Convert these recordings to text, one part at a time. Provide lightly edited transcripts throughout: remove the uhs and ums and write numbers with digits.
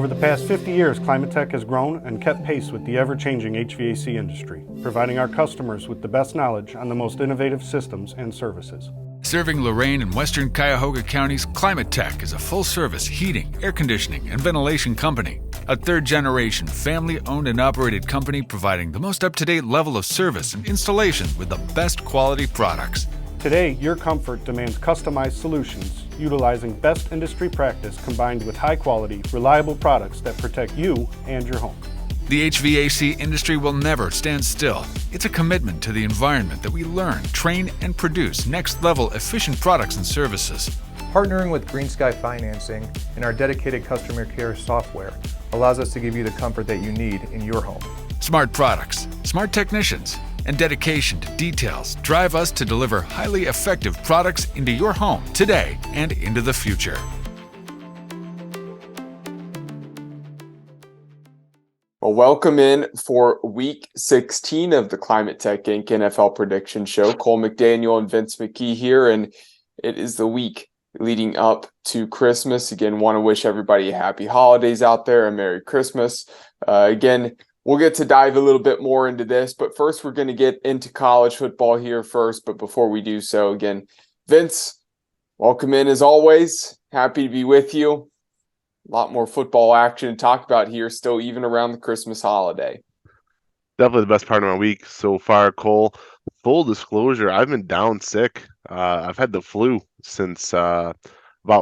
Over the past 50 years, Climatech has grown and kept pace with the ever-changing HVAC industry, providing our customers with the best knowledge on the most innovative systems and services. Serving Lorain and western Cuyahoga counties, Climatech is a full-service heating, air conditioning, and ventilation company. A third-generation, family-owned and operated company providing the most up-to-date level of service and installation with the best quality products. Today, your comfort demands customized solutions, utilizing best industry practice combined with high-quality, reliable products that protect you and your home. The HVAC industry will never stand still. It's a commitment to the environment that we learn, train, and produce next-level efficient products and services. Partnering with Green Sky Financing and our dedicated customer care software allows us to give you the comfort that you need in your home. Smart products, smart technicians, and dedication to details drive us to deliver highly effective products into your home today and into the future. Well, welcome in for week 16 of the Climatech Inc. NFL Prediction Show. Cole McDaniel and Vince McKee here, and it is the week leading up to Christmas. Again, want to wish everybody a happy holidays out there, a Merry Christmas. Again, we'll get to dive a little bit more into this, but first we're going to get into college football here first. But before we do so, again, Vince, welcome in as always. Happy to be with you. A lot more football action to talk about here still, even around the Christmas holiday. Definitely the best part of my week so far, Cole. Full disclosure, I've been down sick. I've had the flu since about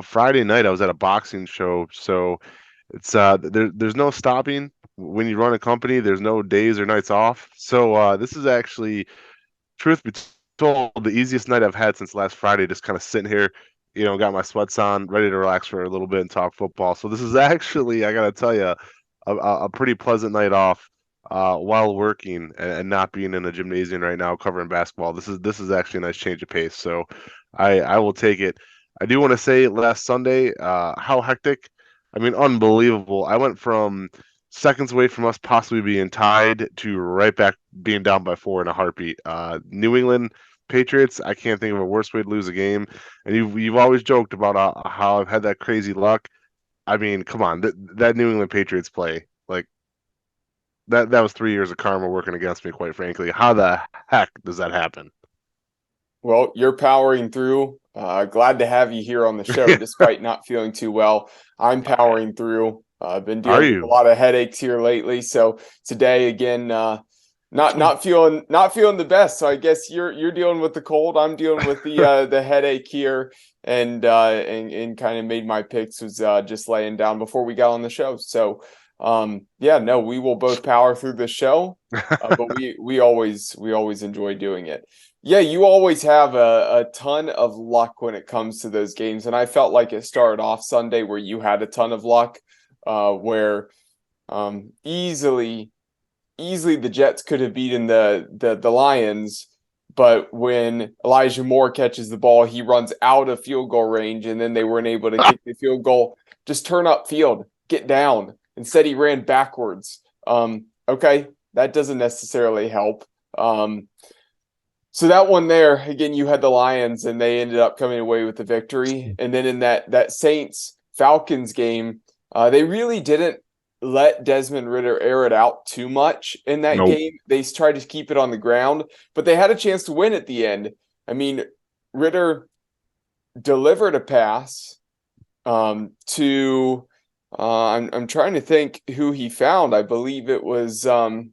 Friday night. I was at a boxing show, so it's there's no stopping. When you run a company, there's no days or nights off. So this is actually, truth be told, the easiest night I've had since last Friday, just kind of sitting here, got my sweats on, ready to relax for a little bit and talk football. So this is actually, I got to tell you, a pretty pleasant night off while working and not being in a gymnasium right now covering basketball. This is actually a nice change of pace. So I will take it. I do want to say last Sunday, how hectic. I mean, unbelievable. I went from seconds away from us possibly being tied to right back being down by 4 in a heartbeat. New England Patriots, I can't think of a worse way to lose a game. And you've always joked about how I've had that crazy luck. I mean, come on, that New England Patriots play, like that was 3 years of karma working against me, quite frankly. How the heck does that happen? Well, you're powering through. Glad to have you here on the show, despite not feeling too well. I'm powering through. I've been dealing with a lot of headaches here lately. So today, again, not feeling the best. So I guess you're dealing with the cold. I'm dealing with the headache here, and kind of made my picks was just laying down before we got on the show. So we will both power through the show, but we always enjoy doing it. Yeah, you always have a ton of luck when it comes to those games, and I felt like it started off Sunday where you had a ton of luck, where easily the Jets could have beaten the Lions, but when Elijah Moore catches the ball, he runs out of field goal range, and then they weren't able to kick the field goal. Just turn up field, get down. Instead, he ran backwards. Okay, that doesn't necessarily help. So that one there, again, you had the Lions, and they ended up coming away with the victory. And then in that Saints-Falcons game, they really didn't let Desmond Ridder air it out too much in that game. They tried to keep it on the ground, but they had a chance to win at the end. I mean, Ridder delivered a pass to I'm trying to think who he found. I believe it was the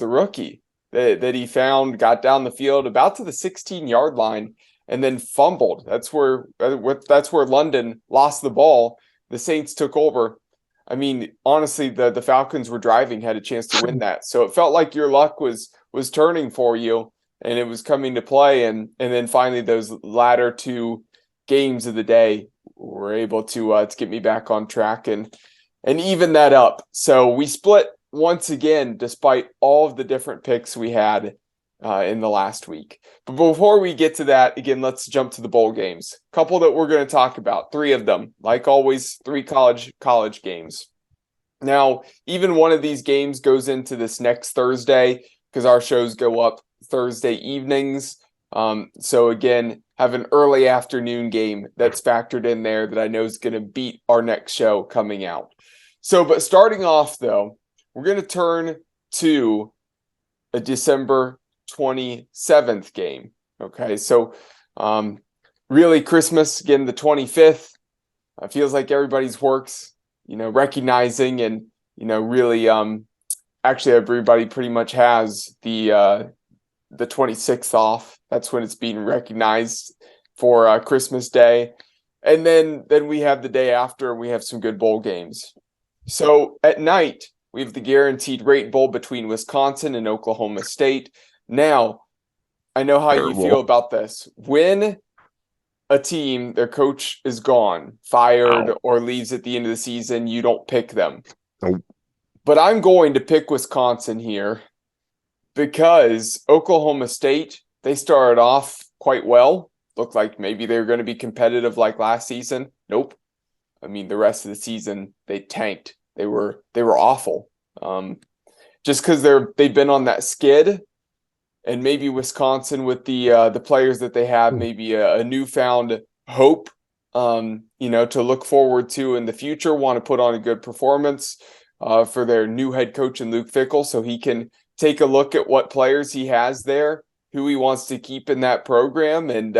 rookie that he found, got down the field about to the 16-yard line, and then fumbled. That's where London lost the ball. The Saints took over. I mean, honestly, the Falcons were driving, had a chance to win that. So it felt like your luck was turning for you, and it was coming to play. And then finally, those latter two games of the day were able to get me back on track and even that up. So we split once again, despite all of the different picks we had in the last week. But before we get to that, again, let's jump to the bowl games. A couple that we're going to talk about, 3 of them. Like always, 3 college games. Now, even one of these games goes into this next Thursday because our shows go up Thursday evenings. So again, have an early afternoon game that's factored in there that I know is going to beat our next show coming out. But starting off, though, we're going to turn to a December 27th game. Okay, so really Christmas, again, the 25th. Feels like everybody's works, recognizing and, really actually everybody pretty much has the 26th off. That's when it's being recognized for Christmas Day. And then we have the day after, and we have some good bowl games. So at night, we have the Guaranteed Rate Bowl between Wisconsin and Oklahoma State. Now, I know how you feel about this. When a team, their coach is gone, fired, or leaves at the end of the season, you don't pick them. Nope. But I'm going to pick Wisconsin here because Oklahoma State, they started off quite well. Looked like maybe they were going to be competitive like last season. Nope. I mean, the rest of the season, they tanked. They were awful. Just because they've been on that skid. And maybe Wisconsin, with the players that they have, maybe a newfound hope, to look forward to in the future, want to put on a good performance for their new head coach in Luke Fickell, so he can take a look at what players he has there, who he wants to keep in that program, and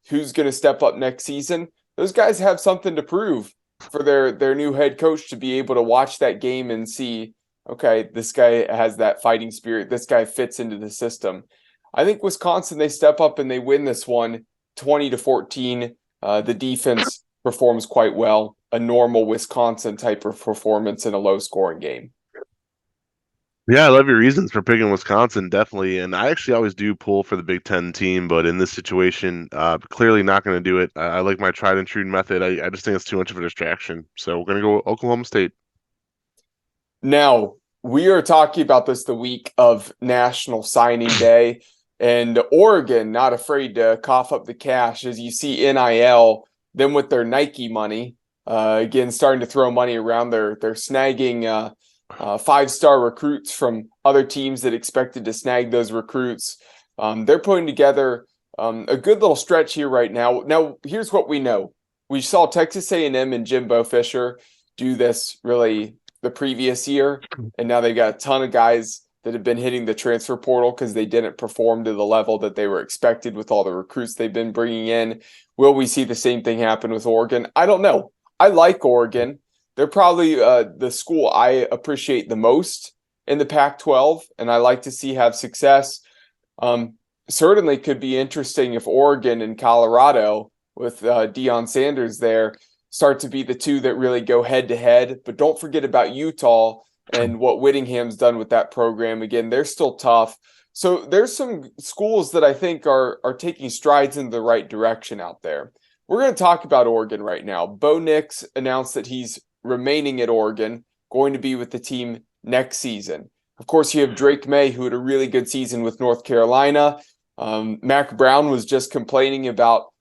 who's going to step up next season. Those guys have something to prove for their new head coach to be able to watch that game and see, okay, this guy has that fighting spirit. This guy fits into the system. I think Wisconsin, they step up and they win this one 20-14. The defense performs quite well. A normal Wisconsin type of performance in a low-scoring game. Yeah, I love your reasons for picking Wisconsin, definitely. And I actually always do pull for the Big Ten team, but in this situation, clearly not going to do it. I like my tried and true method. I just think it's too much of a distraction. So we're going to go Oklahoma State. Now, we are talking about this the week of National Signing Day, and Oregon not afraid to cough up the cash as you see NIL, them with their Nike money, again, starting to throw money around. They're snagging five-star recruits from other teams that expected to snag those recruits. They're putting together a good little stretch here right now. Now, here's what we know. We saw Texas A&M and Jimbo Fisher do this really the previous year, and now they've got a ton of guys that have been hitting the transfer portal because they didn't perform to the level that they were expected with all the recruits they've been bringing in. Will we see the same thing happen with Oregon? I don't know. I like Oregon. They're probably the school I appreciate the most in the Pac-12, and I like to see have success. Certainly could be interesting if Oregon and Colorado, with Deion Sanders there, start to be the two that really go head-to-head. But don't forget about Utah and what Whittingham's done with that program. Again, they're still tough. So there's some schools that I think are taking strides in the right direction out there. We're going to talk about Oregon right now. Bo Nix announced that he's remaining at Oregon, going to be with the team next season. Of course, you have Drake May, who had a really good season with North Carolina. Mac Brown was just complaining about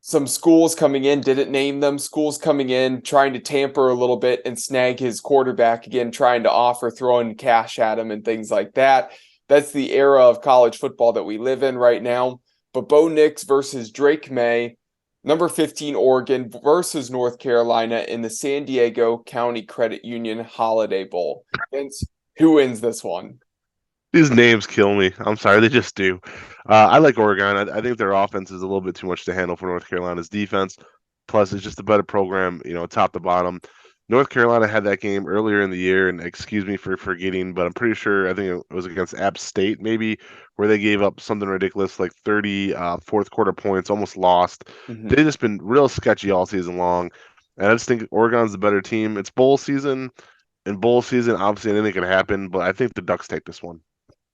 some schools coming in, didn't name them, schools coming in, trying to tamper a little bit and snag his quarterback, again, trying to offer, throwing cash at him and things like that. That's the era of college football that we live in right now. But Bo Nix versus Drake May, number 15 Oregon versus North Carolina in the San Diego County Credit Union Holiday Bowl. Vince, who wins this one? These names kill me. I'm sorry, they just do. I like Oregon. I think their offense is a little bit too much to handle for North Carolina's defense. Plus, it's just a better program, top to bottom. North Carolina had that game earlier in the year, and excuse me for forgetting, but I'm pretty sure, I think it was against App State maybe, where they gave up something ridiculous like 30 fourth quarter points, almost lost. Mm-hmm. They've just been real sketchy all season long, and I just think Oregon's the better team. It's bowl season. In bowl season, obviously anything can happen, but I think the Ducks take this one.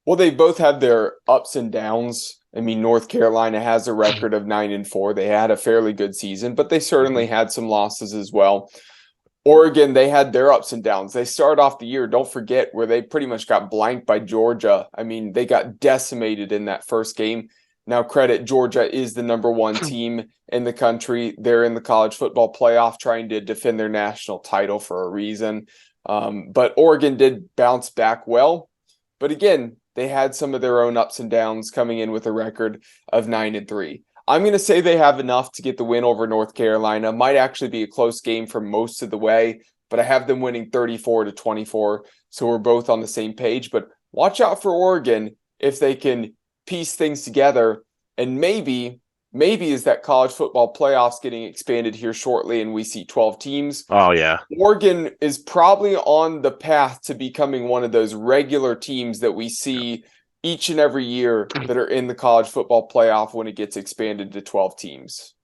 Well, they both had their ups and downs. I mean, North Carolina has a record of 9-4. They had a fairly good season, but they certainly had some losses as well. Oregon, they had their ups and downs. They started off the year, don't forget, where they pretty much got blanked by Georgia. I mean, they got decimated in that first game. Now, credit, Georgia is the number one team in the country. They're in the college football playoff trying to defend their national title for a reason. But Oregon did bounce back well. But again, they had some of their own ups and downs, coming in with a record of 9-3. I'm going to say they have enough to get the win over North Carolina. Might actually be a close game for most of the way, but I have them winning 34-24. So we're both on the same page. But watch out for Oregon if they can piece things together. And maybe is that college football playoffs getting expanded here shortly and we see 12 teams. Oh, yeah. Oregon is probably on the path to becoming one of those regular teams that we see each and every year that are in the college football playoff when it gets expanded to 12 teams.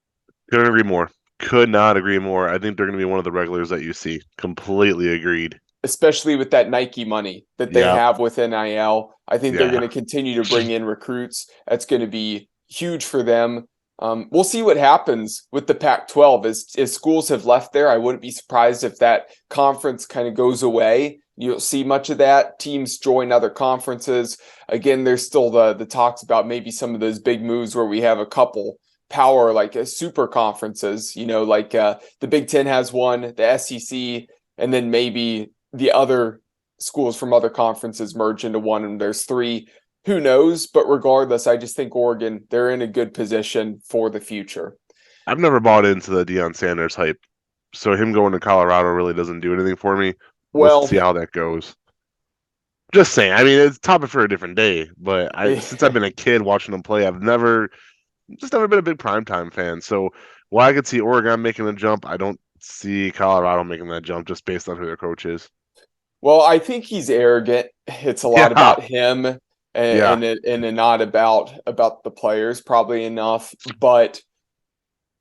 Couldn't agree more. Could not agree more. I think they're going to be one of the regulars that you see. Completely agreed. Especially with that Nike money that they have with NIL. I think they're going to continue to bring in recruits. That's going to be huge for them. We'll see what happens with the Pac-12 as schools have left there. I wouldn't be surprised if that conference kind of goes away. You don't see much of that. Teams join other conferences. Again, there's still the talks about maybe some of those big moves where we have a couple power like super conferences, like the Big Ten has one, the SEC, and then maybe the other schools from other conferences merge into one and there's three. Who knows? But regardless, I just think Oregon, they're in a good position for the future. I've never bought into the Deion Sanders hype. So him going to Colorado really doesn't do anything for me. We'll see how that goes. Just saying. I mean, it's a topic for a different day. But since I've been a kid watching him play, I've never been a big primetime fan. So while I could see Oregon making a jump, I don't see Colorado making that jump just based on who their coach is. Well, I think he's arrogant. It's a lot about him and not about the players probably enough. But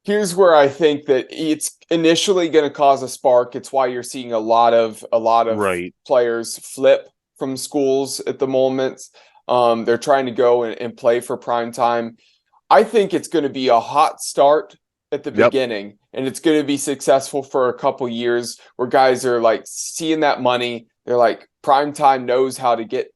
here's where I think that it's initially going to cause a spark. It's why you're seeing a lot of players flip from schools at the moment. They're trying to go and play for prime time. I think it's going to be a hot start at the beginning, and it's going to be successful for a couple years where guys are like seeing that money. They're like, prime time knows how to get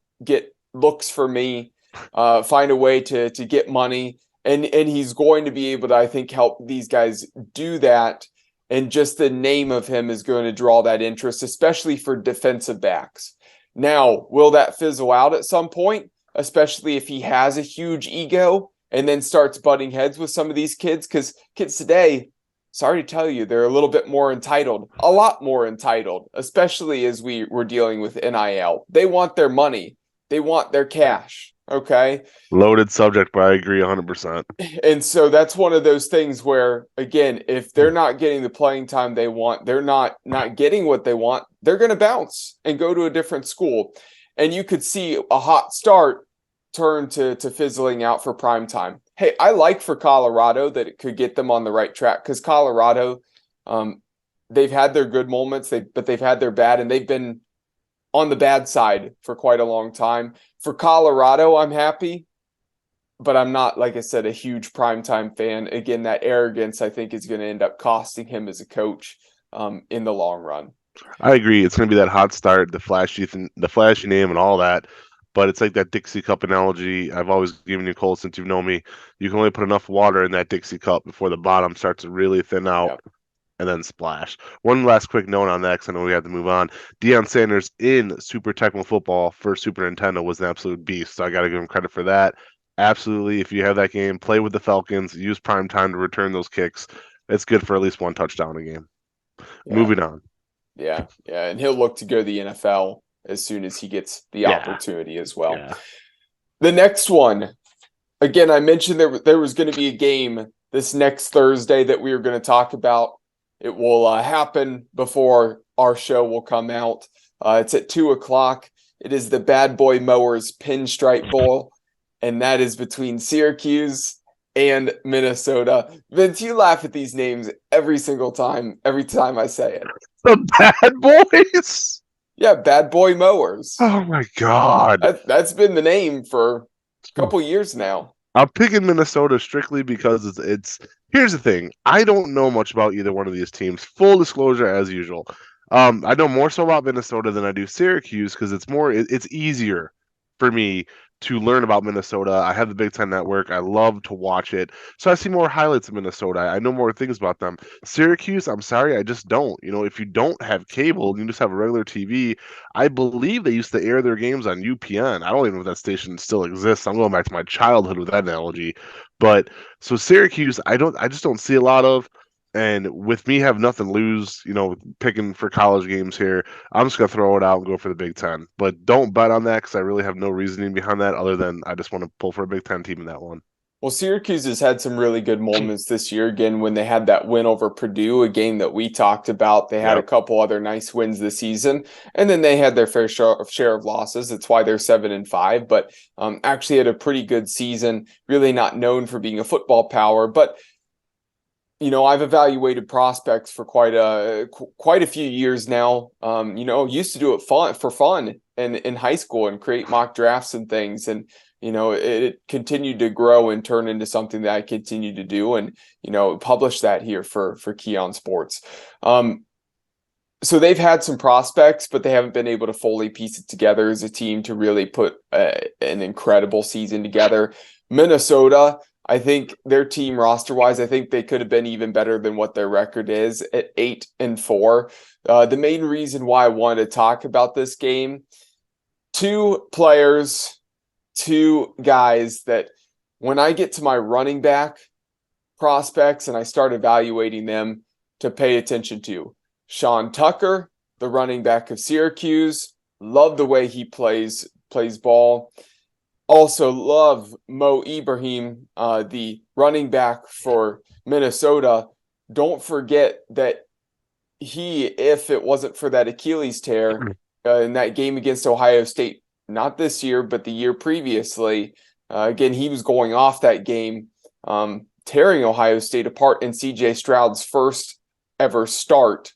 looks for me, find a way to get money. And he's going to be able to, I think, help these guys do that. And just the name of him is going to draw that interest, especially for defensive backs. Now, will that fizzle out at some point, especially if he has a huge ego and then starts butting heads with some of these kids? Because kids today, sorry to tell you, they're a little bit more entitled, a lot more entitled, especially as we're dealing with NIL. They want their money. They want their cash. Okay. Loaded subject, but I agree 100%. And so that's one of those things where, again, if they're not getting the playing time they want, they're not getting what they want, they're going to bounce and go to a different school. And you could see a hot start turn to fizzling out for prime time. Hey, I like for Colorado that it could get them on the right track, because Colorado, they've had their good moments, but they've had their bad, and they've been on the bad side for quite a long time. For Colorado, I'm happy, but I'm not, like I said, a huge primetime fan. Again, that arrogance, I think, is going to end up costing him as a coach in the long run. I agree. It's going to be that hot start, the flashy name and all that. But it's like that Dixie Cup analogy I've always given you, Cole, since you've known me. You can only put enough water in that Dixie Cup before the bottom starts to really thin out and then splash. One last quick note on that, because I know we have to move on. Deion Sanders in Super Tecmo Football for Super Nintendo was an absolute beast, so I got to give him credit for that. Absolutely, if you have that game, play with the Falcons, use prime time to return those kicks. It's good for at least one touchdown a game. Yeah. Moving on. Yeah, and he'll look to go to the NFL as soon as he gets the opportunity as well. Yeah. The next one, again, I mentioned there was going to be a game this next Thursday that we were going to talk about. It will happen before our show will come out. It's at 2:00. It is the Bad Boy Mowers Pinstripe Bowl, and that is between Syracuse and Minnesota. Vince, you laugh at these names every time I say it. The Bad Boys? Yeah, Bad Boy Mowers. Oh, my God. That's been the name for a couple years now. I'm picking Minnesota strictly because it's here's the thing. I don't know much about either one of these teams. Full disclosure, as usual. I know more so about Minnesota than I do Syracuse, because it's easier for me to learn about Minnesota. I have the Big Ten Network. I love to watch it. So I see more highlights of Minnesota. I know more things about them. Syracuse, I'm sorry, I just don't. If you don't have cable, you just have a regular TV. I believe they used to air their games on UPN. I don't even know if that station still exists. I'm going back to my childhood with that analogy. But so Syracuse, I just don't see a lot of. And with me having nothing to lose, picking for college games here, I'm just going to throw it out and go for the Big Ten. But don't bet on that because I really have no reasoning behind that other than I just want to pull for a Big Ten team in that one. Well, Syracuse has had some really good moments this year. Again, when they had that win over Purdue, a game that we talked about, they had a couple other nice wins this season, and then they had their fair share of losses. That's why they're 7-5, but actually had a pretty good season. Really not known for being a football power, but I've evaluated prospects for quite a few years now. Used to do it for fun in high school and create mock drafts and things, and it continued to grow and turn into something that I continue to do and, publish that here for Keon Sports. So they've had some prospects, but they haven't been able to fully piece it together as a team to really put an incredible season together. Minnesota, I think their team roster-wise, I think they could have been even better than what their record is at 8-4. The main reason why I wanted to talk about this game, two guys that when I get to my running back prospects and I start evaluating them to pay attention to. Sean Tucker, the running back of Syracuse, love the way he plays ball. Also love Mo Ibrahim, the running back for Minnesota. Don't forget that if it wasn't for that Achilles tear in that game against Ohio State, not this year, but the year previously, again, he was going off that game, tearing Ohio State apart in C.J. Stroud's first ever start.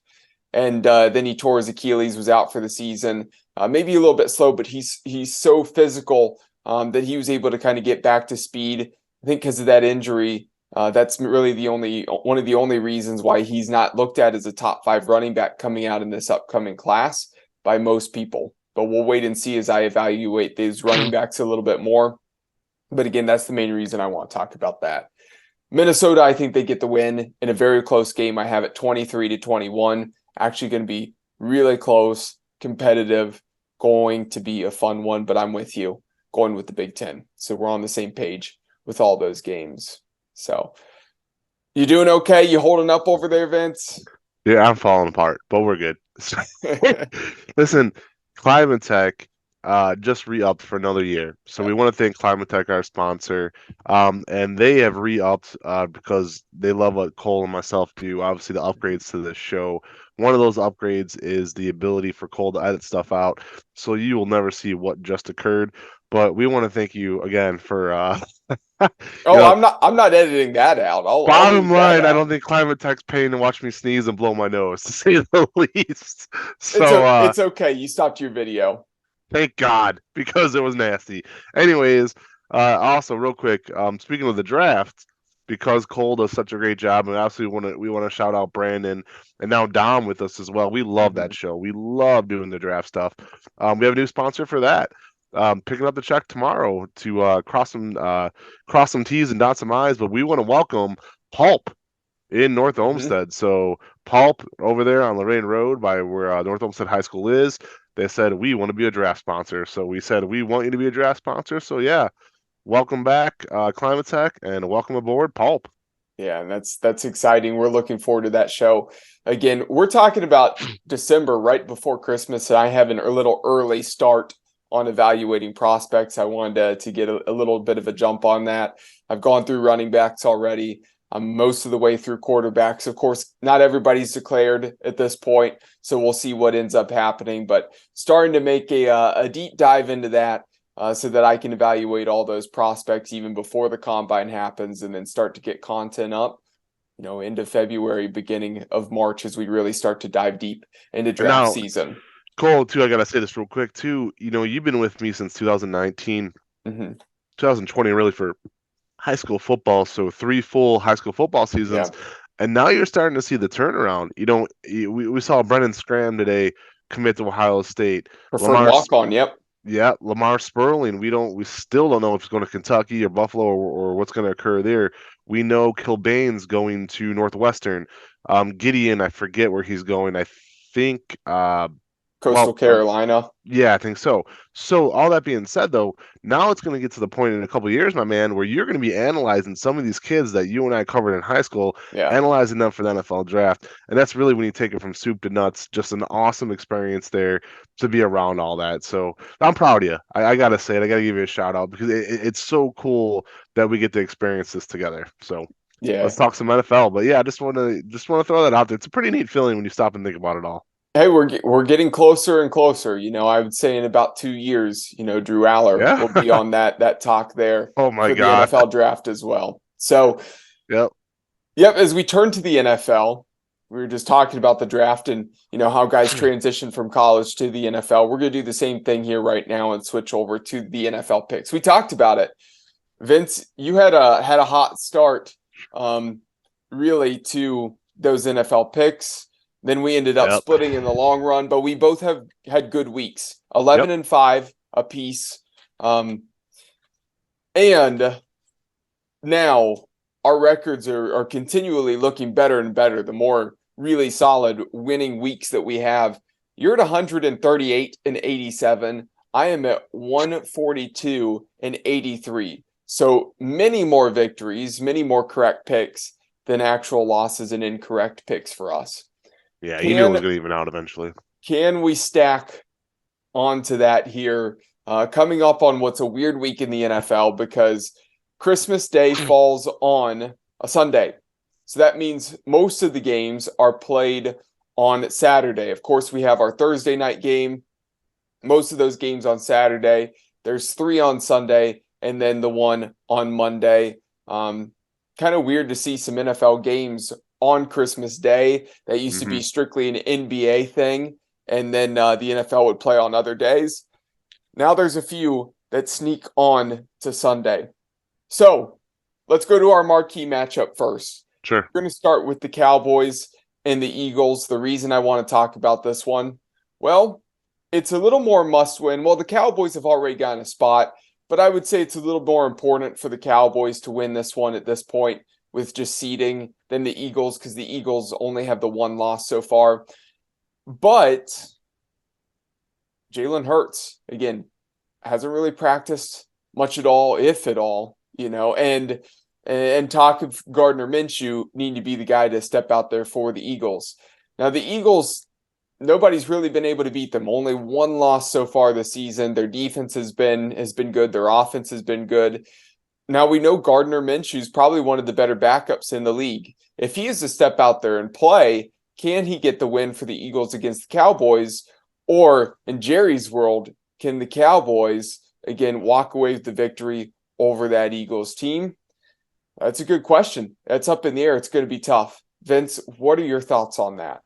And then he tore his Achilles, was out for the season. Maybe a little bit slow, but he's so physical that he was able to kind of get back to speed. I think because of that injury, that's really one of the only reasons why he's not looked at as a top 5 running back coming out in this upcoming class by most people. But we'll wait and see as I evaluate these running backs a little bit more. But again, that's the main reason I want to talk about that. Minnesota, I think they get the win in a very close game. I have it 23-21. Actually going to be really close, competitive, going to be a fun one. But I'm with you, going with the Big Ten. So we're on the same page with all those games. So you doing okay? You holding up over there, Vince? Yeah, I'm falling apart, but we're good. Listen, Climate Tech just re-upped for another year. So we want to thank Climate Tech, our sponsor. And they have re-upped because they love what Cole and myself do. Obviously, the upgrades to this show. One of those upgrades is the ability for Cole to edit stuff out. So you will never see what just occurred. But we want to thank you again for I'm not editing that out. Bottom line, I don't think Climate Tech's paying to watch me sneeze and blow my nose, to say the least. So it's okay. You stopped your video. Thank God, because it was nasty. Anyways, also real quick, speaking of the draft, because Cole does such a great job, and obviously we want to shout out Brandon and now Dom with us as well. We love that show. We love doing the draft stuff. We have a new sponsor for that. Picking up the check tomorrow to cross some T's and dot some I's, but we want to welcome Pulp in North Olmsted. So Pulp over there on Lorraine Road by where North Olmsted High School is. They said, we want to be a draft sponsor. So we said, we want you to be a draft sponsor. So yeah, welcome back, Climate Tech, and welcome aboard, Pulp. Yeah, and that's exciting. We're looking forward to that show. Again, we're talking about December, right before Christmas, and I have a little early start on evaluating prospects. I wanted to get a little bit of a jump on that. I've gone through running backs already. I'm most of the way through quarterbacks. Of course, not everybody's declared at this point, so we'll see what ends up happening. But starting to make a deep dive into that so that I can evaluate all those prospects even before the combine happens, and then start to get content up, into February, beginning of March, as we really start to dive deep into draft season. Cole, too, I got to say this real quick, too. You've been with me since 2019, 2020, really, for high school football. So 3 full high school football seasons. Yeah. And now you're starting to see the turnaround. We saw Brennan Scram today commit to Ohio State. Preferred walk-on, yep. Yeah, Lamar Sperling. We still don't know if it's going to Kentucky or Buffalo or what's going to occur there. We know Kilbane's going to Northwestern. Gideon, I forget where he's going. I think Coastal Carolina. Yeah, I think so. So all that being said, though, now it's going to get to the point in a couple of years, my man, where you're going to be analyzing some of these kids that you and I covered in high school, analyzing them for the NFL draft. And that's really when you take it from soup to nuts. Just an awesome experience there to be around all that. So I'm proud of you. I got to say it. I got to give you a shout out because it's so cool that we get to experience this together. So let's talk some NFL. But yeah, I just want to throw that out there. It's a pretty neat feeling when you stop and think about it all. Hey, we're getting closer and closer. I would say in about 2 years, Drew Aller will be on that talk there. Oh my for God. the NFL draft as well. So, yep. As we turn to the NFL, we were just talking about the draft and how guys transition from college to the NFL. We're going to do the same thing here right now and switch over to the NFL picks. We talked about it. Vince, you had a hot start, really, to those NFL picks. Then we ended up splitting in the long run, but we both have had good weeks, 11-5 apiece. And now our records are continually looking better and better. The more really solid winning weeks that we have, you're at 138-87. I am at 142-83. So many more victories, many more correct picks than actual losses and incorrect picks for us. Yeah, you knew it was going to even out eventually. Can we stack onto that here? Coming up on what's a weird week in the NFL because Christmas Day falls on a Sunday. So that means most of the games are played on Saturday. Of course, we have our Thursday night game. Most of those games on Saturday. There's 3 on Sunday and then the one on Monday. Kind of weird to see some NFL games on Christmas Day. That used to be strictly an NBA thing, and then the NFL would play on other days. Now there's a few that sneak on to Sunday. So let's go to our marquee matchup first. Sure. We're going to start with the Cowboys and the Eagles. The reason I want to talk about this one, well, it's a little more must-win. Well, the Cowboys have already gotten a spot, but I would say it's a little more important for the Cowboys to win this one at this point with just seeding than the Eagles because the Eagles only have the 1 loss so far. But Jalen Hurts, again, hasn't really practiced much at all, if at all, and talk of Gardner Minshew need to be the guy to step out there for the Eagles. Now, the Eagles, nobody's really been able to beat them. Only 1 loss so far this season. Their defense has been good. Their offense has been good. Now, we know Gardner Minshew is probably one of the better backups in the league. If he is to step out there and play, can he get the win for the Eagles against the Cowboys? Or, in Jerry's world, can the Cowboys, again, walk away with the victory over that Eagles team? That's a good question. That's up in the air. It's going to be tough. Vince, what are your thoughts on that?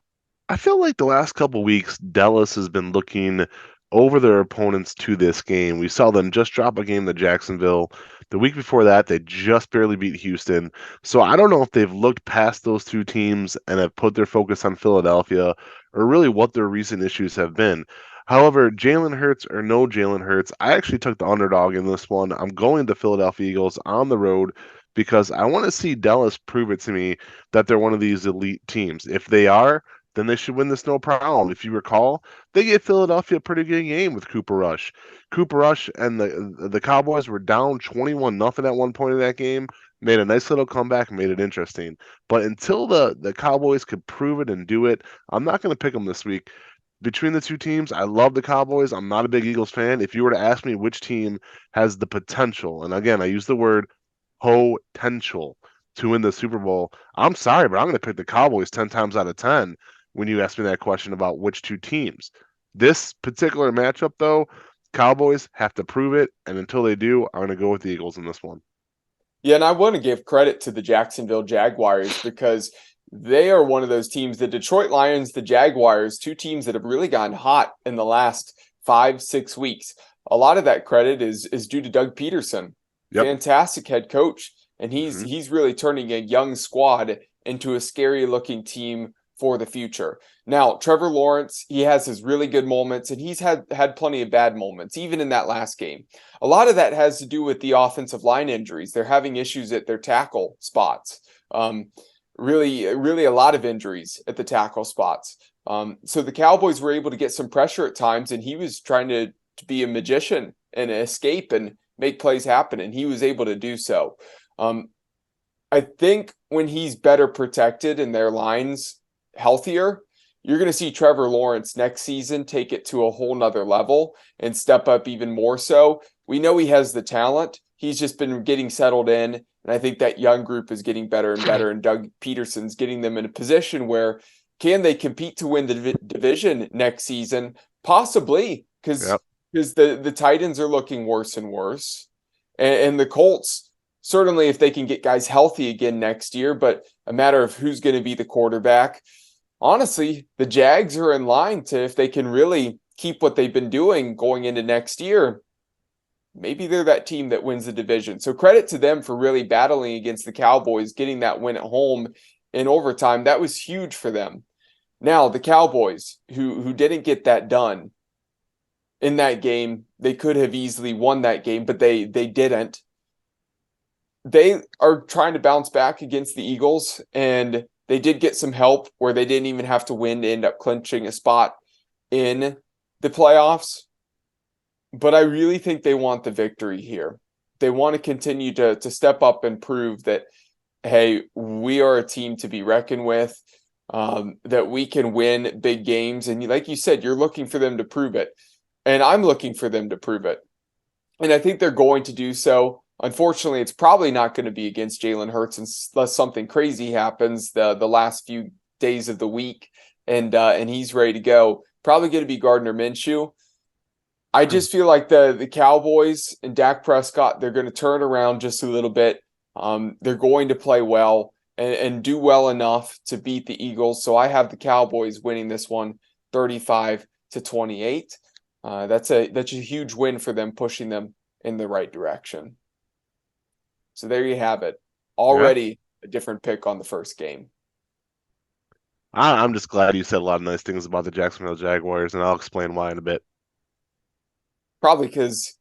I feel like the last couple weeks, Dallas has been looking over their opponents to this game. We saw them just drop a game to Jacksonville. The week before that, they just barely beat Houston. So I don't know if they've looked past those 2 teams and have put their focus on Philadelphia or really what their recent issues have been. However, Jalen Hurts or no Jalen Hurts, I actually took the underdog in this one. I'm going to Philadelphia Eagles on the road because I want to see Dallas prove it to me that they're one of these elite teams. If they are, then they should win this no problem. If you recall, they gave Philadelphia a pretty good game with Cooper Rush. Cooper Rush and the Cowboys were down 21-0 at one point in that game, made a nice little comeback, made it interesting. But until the Cowboys could prove it and do it, I'm not going to pick them this week. Between the 2 teams, I love the Cowboys. I'm not a big Eagles fan. If you were to ask me which team has the potential, and again, I use the word potential to win the Super Bowl, I'm sorry, but I'm going to pick the Cowboys 10 times out of 10. When you ask me that question about which 2 teams. This particular matchup, though, Cowboys have to prove it, and until they do, I'm going to go with the Eagles in this one. Yeah, and I want to give credit to the Jacksonville Jaguars because they are one of those teams, the Detroit Lions, the Jaguars, 2 teams that have really gotten hot in the last 5-6 weeks. A lot of that credit is due to Doug Peterson. Yep. Fantastic head coach, and he's really turning a young squad into a scary-looking team for the future. Now, Trevor Lawrence, he has his really good moments, and he's had plenty of bad moments, even in that last game. A lot of that has to do with the offensive line injuries. They're having issues at their tackle spots. really a lot of injuries at the tackle spots. So the Cowboys were able to get some pressure at times, and he was trying to be a magician and escape and make plays happen, and he was able to do so. I think when he's better protected and their line's healthier, you're going to see Trevor Lawrence next season take it to a whole nother level and step up even more so. We know he has the talent. He's just been getting settled in, and I think that young group is getting better and better, and Doug Peterson's getting them in a position where can they compete to win the division next season? Possibly, because the Titans are looking worse and worse. And the Colts, certainly if they can get guys healthy again next year, but a matter of who's going to be the quarterback. Honestly, the Jags are in line to, if they can really keep what they've been doing going into next year, maybe they're that team that wins the division. So credit to them for really battling against the Cowboys, getting that win at home in overtime. That was huge for them. Now, the Cowboys, who didn't get that done in that game, they could have easily won that game, but they didn't. They are trying to bounce back against the Eagles, and they did get some help where they didn't even have to win to end up clinching a spot in the playoffs. But I really think they want the victory here. They want to continue to step up and prove that, hey, we are a team to be reckoned with, that we can win big games. And like you said, you're looking for them to prove it. And I'm looking for them to prove it. And I think they're going to do so. Unfortunately, it's probably not going to be against Jalen Hurts unless something crazy happens the last few days of the week and he's ready to go. Probably going to be Gardner Minshew. I just feel like the Cowboys and Dak Prescott, they're going to turn around just a little bit. They're going to play well and do well enough to beat the Eagles. So I have the Cowboys winning this one 35-28. That's a huge win for them, pushing them in the right direction. So there you have it. Already a different pick on the first game. I'm just glad you said a lot of nice things about the Jacksonville Jaguars, and I'll explain why in a bit. Probably because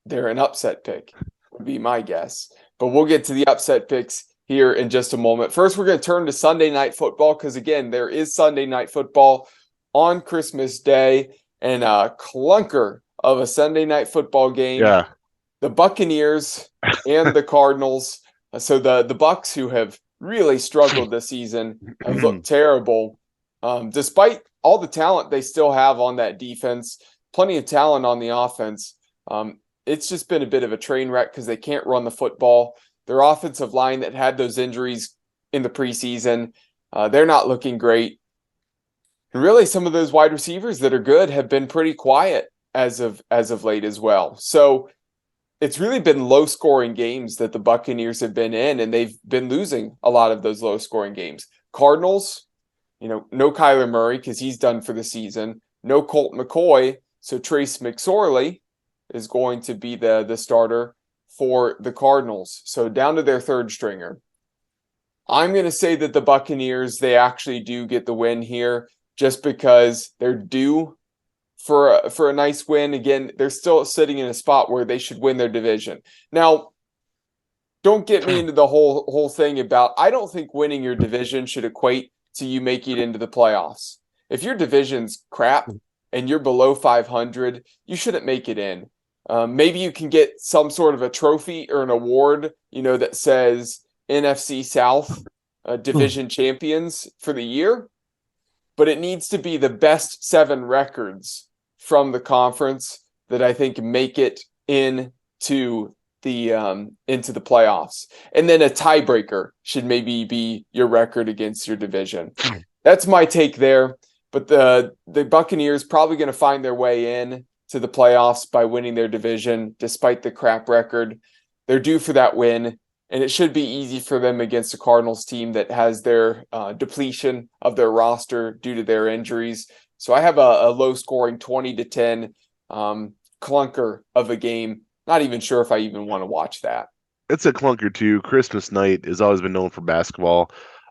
they're an upset pick, would be my guess. But we'll get to the upset picks here in just a moment. First, we're going to turn to Sunday Night Football because, again, there is Sunday Night Football on Christmas Day, and a clunker of a Sunday Night Football game. Yeah. The Buccaneers and the Cardinals. So the Bucs, who have really struggled this season, have looked terrible. Despite all the talent they still have on that defense, plenty of talent on the offense. It's just been a bit of a train wreck because they can't run the football. Their offensive line that had those injuries in the preseason, they're not looking great. And really, some of those wide receivers that are good have been pretty quiet as of late as well. So it's really been low-scoring games that the Buccaneers have been in, and they've been losing a lot of those low-scoring games. Cardinals, no Kyler Murray because he's done for the season. No Colt McCoy, so Trace McSorley is going to be the starter for the Cardinals. So down to their third stringer. I'm going to say that the Buccaneers, they actually do get the win here just because they're due for a nice win. Again, they're still sitting in a spot where they should win their division. Now, don't get me into the whole thing about, I don't think winning your division should equate to you making it into the playoffs. If your division's crap and you're below 500, you shouldn't make it in. Maybe you can get some sort of a trophy or an award, that says NFC South division champions for the year, but it needs to be the best 7 records from the conference that I think make it into the playoffs. And then a tiebreaker should maybe be your record against your division. That's my take there. But the Buccaneers probably going to find their way in to the playoffs by winning their division, despite the crap record. They're due for that win, and it should be easy for them against a Cardinals team that has their depletion of their roster due to their injuries. So I have a low-scoring 20-10 clunker of a game. Not even sure if I even want to watch that. It's a clunker too. Christmas night has always been known for basketball.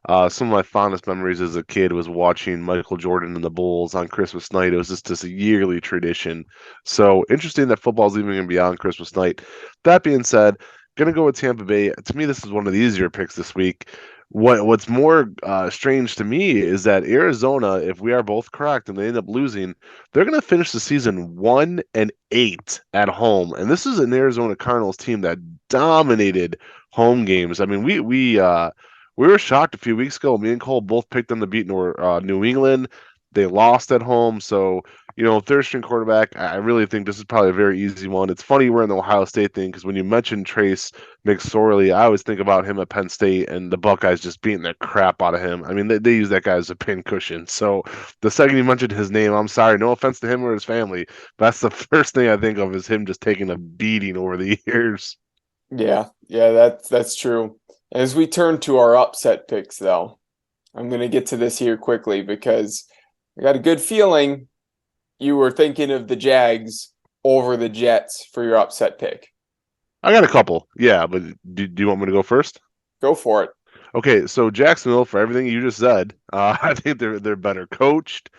Some of my fondest memories as a kid was watching Michael Jordan and the Bulls on Christmas night. It was just a yearly tradition. So interesting that football's even going to be on Christmas night. That being said, going to go with Tampa Bay. To me, this is one of the easier picks this week. What's more strange to me is that Arizona, if we are both correct and they end up losing, they're going to finish the season 1-8 at home, and this is an Arizona Cardinals team that dominated home games. I mean, we were shocked a few weeks ago. Me and Cole both picked them to beat New England. They lost at home, so third string quarterback. I really think this is probably a very easy one. It's funny we're in the Ohio State thing because when you mention Trace McSorley, I always think about him at Penn State and the Buckeyes just beating the crap out of him. I mean, they use that guy as a pincushion. So the second you mentioned his name, I'm sorry, no offense to him or his family, but that's the first thing I think of is him just taking a beating over the years. Yeah, that's true. As we turn to our upset picks, though, I'm going to get to this here quickly because I got a good feeling you were thinking of the Jags over the Jets for your upset pick. I got a couple, yeah, but do you want me to go first? Go for it. Okay, so Jacksonville, for everything you just said, I think they're better coached,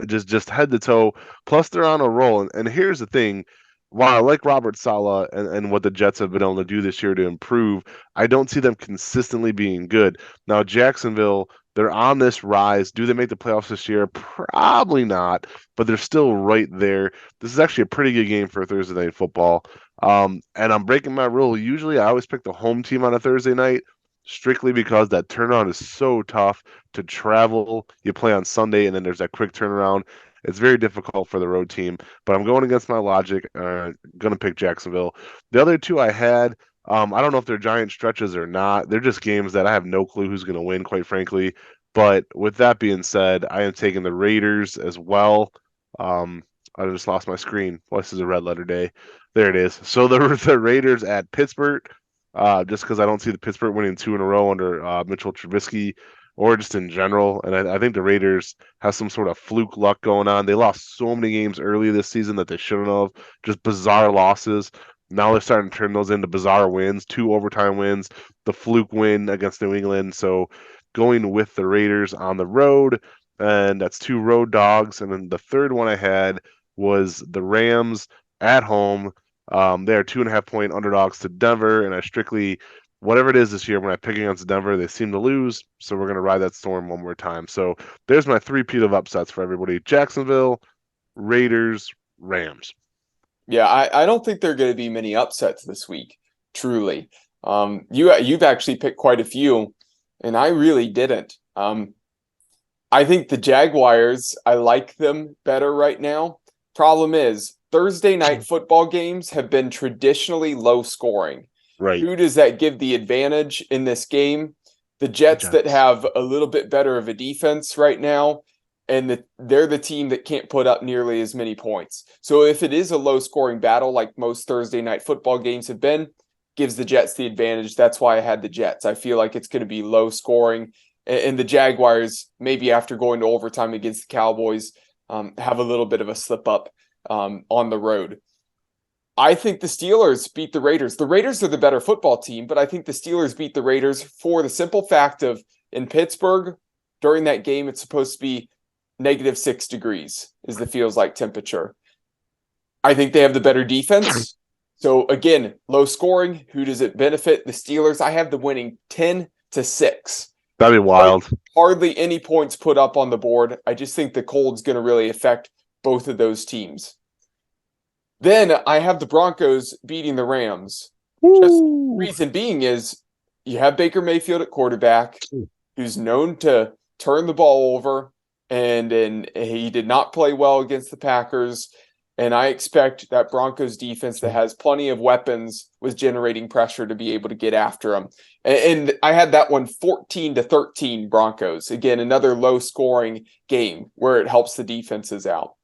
just head to toe. Plus, they're on a roll. And here's the thing: while I like Robert Saleh and what the Jets have been able to do this year to improve, I don't see them consistently being good. Now, Jacksonville, they're on this rise. Do they make the playoffs this year? Probably not, but they're still right there. This is actually a pretty good game for Thursday Night Football. And I'm breaking my rule. Usually, I always pick the home team on a Thursday night, strictly because that turnaround is so tough to travel. You play on Sunday, and then there's that quick turnaround. It's very difficult for the road team, but I'm going against my logic. Going to pick Jacksonville. The other two I had, I don't know if they're giant stretches or not. They're just games that I have no clue who's going to win, quite frankly. But with that being said, I am taking the Raiders as well. I just lost my screen. This is a red letter day. There it is. So the Raiders at Pittsburgh, just because I don't see the Pittsburgh winning 2 in a row under Mitchell Trubisky or just in general. And I think the Raiders have some sort of fluke luck going on. They lost so many games early this season that they shouldn't have. Just bizarre losses. Now they're starting to turn those into bizarre wins, 2 overtime wins, the fluke win against New England. So going with the Raiders on the road, and that's 2 road dogs. And then the third one I had was the Rams at home. They are 2.5-point underdogs to Denver, and I strictly, whatever it is this year, when I pick against Denver, they seem to lose, so we're going to ride that storm one more time. So there's my three-peat of upsets for everybody: Jacksonville, Raiders, Rams. Yeah, I don't think there are going to be many upsets this week, truly. You've actually picked quite a few, and I really didn't. I think the Jaguars, I like them better right now. Problem is, Thursday night football games have been traditionally low scoring. Right. Who does that give the advantage in this game? The Jets that have a little bit better of a defense right now, and they're the team that can't put up nearly as many points. So if it is a low scoring battle like most Thursday night football games have been, gives the Jets the advantage. That's why I had the Jets. I feel like it's going to be low scoring, and the Jaguars, maybe after going to overtime against the Cowboys, have a little bit of a slip up on the road. I think the Steelers beat the Raiders. The Raiders are the better football team, but I think the Steelers beat the Raiders for the simple fact of, in Pittsburgh, during that game, it's supposed to be -6 degrees is the feels like temperature. I think they have the better defense. So again, low scoring. Who does it benefit? The Steelers. I have them winning 10-6. That'd be wild. Hardly any points put up on the board. I just think the cold's going to really affect both of those teams. Then I have the Broncos beating the Rams. Just reason being is you have Baker Mayfield at quarterback, who's known to turn the ball over, and he did not play well against the Packers. And I expect that Broncos defense that has plenty of weapons was generating pressure to be able to get after them. And I had that one 14-13 Broncos. Again, another low scoring game where it helps the defenses out.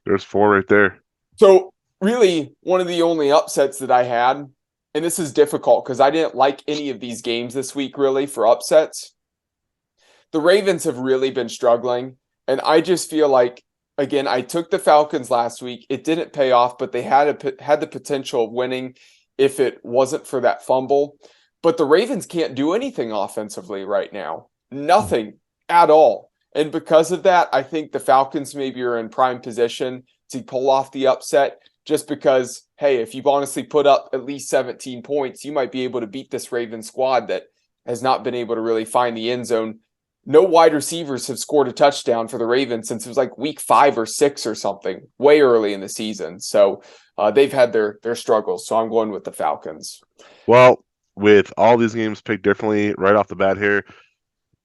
There's 4 right there. So really one of the only upsets that I had, and this is difficult because I didn't like any of these games this week really for upsets. The Ravens have really been struggling, and I just feel like, again, I took the Falcons last week. It didn't pay off, but they had the potential of winning if it wasn't for that fumble. But the Ravens can't do anything offensively right now. Nothing at all. And because of that, I think the Falcons maybe are in prime position to pull off the upset, just because, hey, if you honestly put up at least 17 points, you might be able to beat this Ravens squad that has not been able to really find the end zone. No wide receivers have scored a touchdown for the Ravens since it was like week 5 or 6 or something, way early in the season. So they've had their struggles. So I'm going with the Falcons. Well, with all these games picked differently right off the bat here,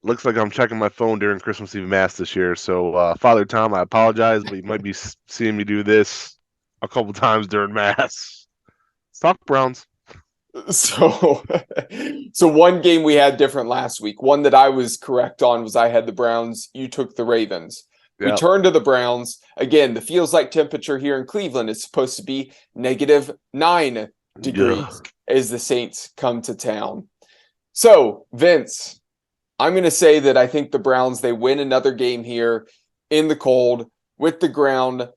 looks like I'm checking my phone during Christmas Eve Mass this year. So, Father Tom, I apologize, but you might be seeing me do this a couple times during Mass. Let's talk Browns. So one game we had different last week. One that I was correct on was I had the Browns. You took the Ravens. Yep. We turned to the Browns. Again, the feels like temperature here in Cleveland is supposed to be -9 degrees as the Saints come to town. So, Vince, I'm going to say that I think the Browns, they win another game here in the cold with the ground.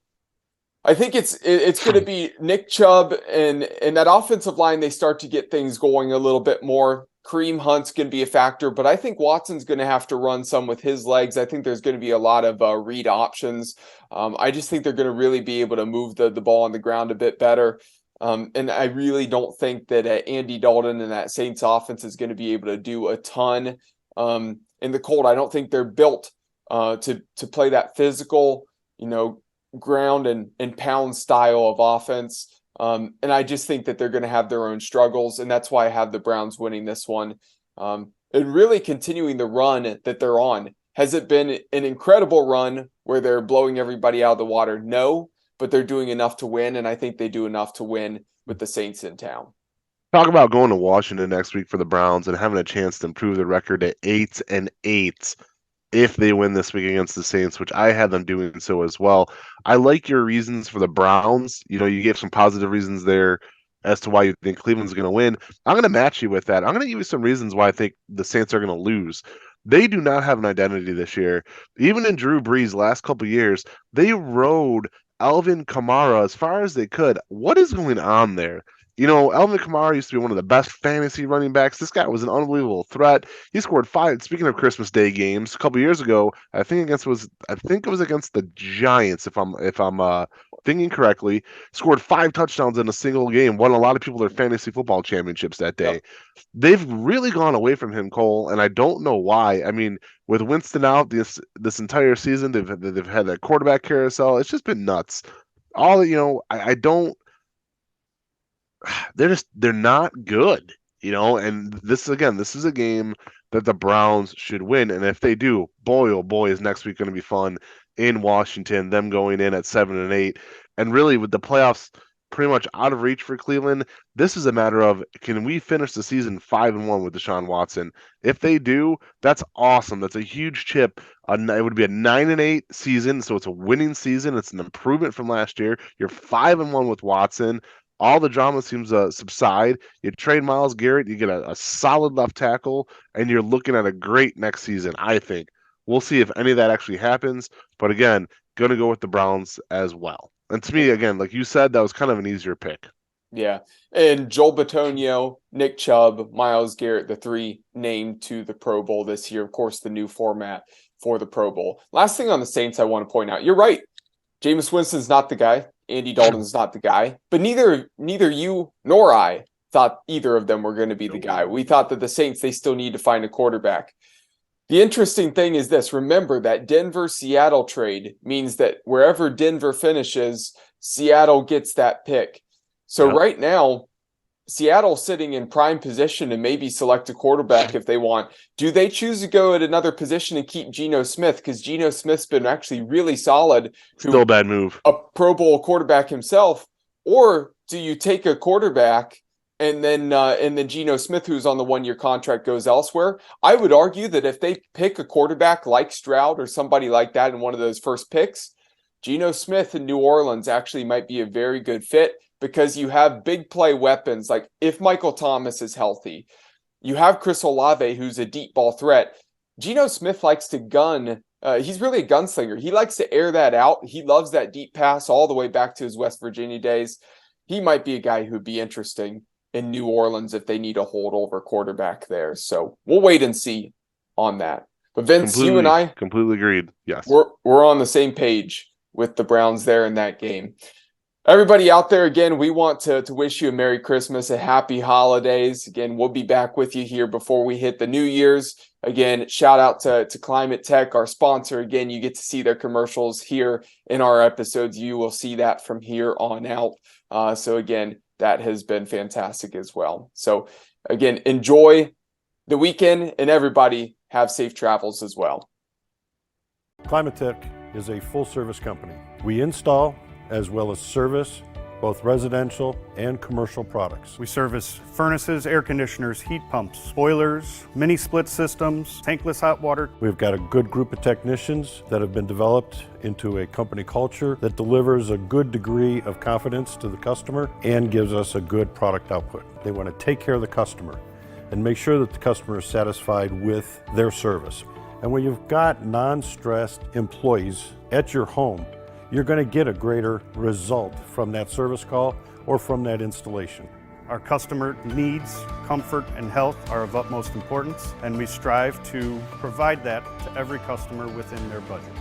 I think it's going to be Nick Chubb and that offensive line. They start to get things going a little bit more. Kareem Hunt's going to be a factor, but I think Watson's going to have to run some with his legs. I think there's going to be a lot of read options. I just think they're going to really be able to move the ball on the ground a bit better. And I really don't think that Andy Dalton and that Saints offense is going to be able to do a ton in the cold. I don't think they're built to play that physical, ground and pound style of offense. And I just think that they're going to have their own struggles. And that's why I have the Browns winning this one and really continuing the run that they're on. Has it been an incredible run where they're blowing everybody out of the water? No, but they're doing enough to win. And I think they do enough to win with the Saints in town. Talk about going to Washington next week for the Browns and having a chance to improve their record to 8-8. If they win this week against the Saints, which I had them doing so as well. I like your reasons for the Browns. You gave some positive reasons there as to why you think Cleveland's going to win. I'm going to match you with that. I'm going to give you some reasons why I think the Saints are going to lose. They do not have an identity this year. Even in Drew Brees' last couple of years, they rode Alvin Kamara as far as they could. What is going on there? Alvin Kamara used to be one of the best fantasy running backs. This guy was an unbelievable threat. He scored 5. Speaking of Christmas Day games, a couple years ago, I think it was against the Giants, if I'm thinking correctly. Scored 5 touchdowns in a single game. Won a lot of people their fantasy football championships that day. Yep. They've really gone away from him, Cole, and I don't know why. I mean, with Winston out this entire season, they've had that quarterback carousel. It's just been nuts. I don't. They're not good, and this is a game that the Browns should win. And if they do, boy, oh boy, is next week going to be fun in Washington, them going in at 7-8. And really with the playoffs pretty much out of reach for Cleveland, this is a matter of, can we finish the season 5-1 with Deshaun Watson? If they do, that's awesome. That's a huge chip. It would be a 9-8 season. So it's a winning season. It's an improvement from last year. You're 5-1 with Watson. All the drama seems to subside. You trade Myles Garrett, you get a solid left tackle, and you're looking at a great next season, I think. We'll see if any of that actually happens. But again, going to go with the Browns as well. And to me, again, like you said, that was kind of an easier pick. Yeah. And Joel Bitonio, Nick Chubb, Myles Garrett, the 3 named to the Pro Bowl this year. Of course, the new format for the Pro Bowl. Last thing on the Saints I want to point out. You're right. Jameis Winston's not the guy. Andy Dalton's not the guy, but neither you nor I thought either of them were going to be the guy. We thought that the Saints, they still need to find a quarterback. The interesting thing is this. Remember that Denver-Seattle trade means that wherever Denver finishes, Seattle gets that pick. So Right now, Seattle sitting in prime position to maybe select a quarterback if they want. Do they choose to go at another position and keep Geno Smith? Because Geno Smith's been actually really solid. Still a bad move. A Pro Bowl quarterback himself. Or do you take a quarterback and then Geno Smith, who's on the 1-year contract, goes elsewhere? I would argue that if they pick a quarterback like Stroud or somebody like that in one of those first picks, Geno Smith in New Orleans actually might be a very good fit, because you have big play weapons. Like if Michael Thomas is healthy, you have Chris Olave, who's a deep ball threat. Geno Smith likes to gun. He's really a gunslinger. He likes to air that out. He loves that deep pass all the way back to his West Virginia days. He might be a guy who'd be interesting in New Orleans if they need a holdover quarterback there. So we'll wait and see on that. But Vince, you and I completely agreed. Yes, we're on the same page with the Browns there in that game. Everybody out there, again, we want to wish you a Merry Christmas, a Happy Holidays. Again, we'll be back with you here before we hit the New Year's. Again, shout out to Climate Tech, our sponsor. Again, you get to see their commercials here in our episodes. You will see that from here on out. So again, that has been fantastic as well. So again, enjoy the weekend, and everybody have safe travels as well. Climate Tech is a full-service company. We install as well as service both residential and commercial products. We service furnaces, air conditioners, heat pumps, boilers, mini split systems, tankless hot water. We've got a good group of technicians that have been developed into a company culture that delivers a good degree of confidence to the customer and gives us a good product output. They want to take care of the customer and make sure that the customer is satisfied with their service. And when you've got non-stressed employees at your home, you're going to get a greater result from that service call or from that installation. Our customer needs, comfort, and health are of utmost importance, and we strive to provide that to every customer within their budget.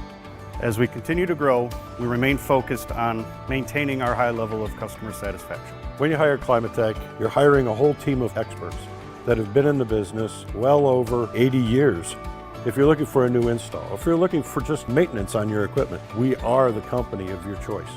As we continue to grow, we remain focused on maintaining our high level of customer satisfaction. When you hire Climate Tech, you're hiring a whole team of experts that have been in the business well over 80 years. If you're looking for a new install, if you're looking for just maintenance on your equipment, we are the company of your choice.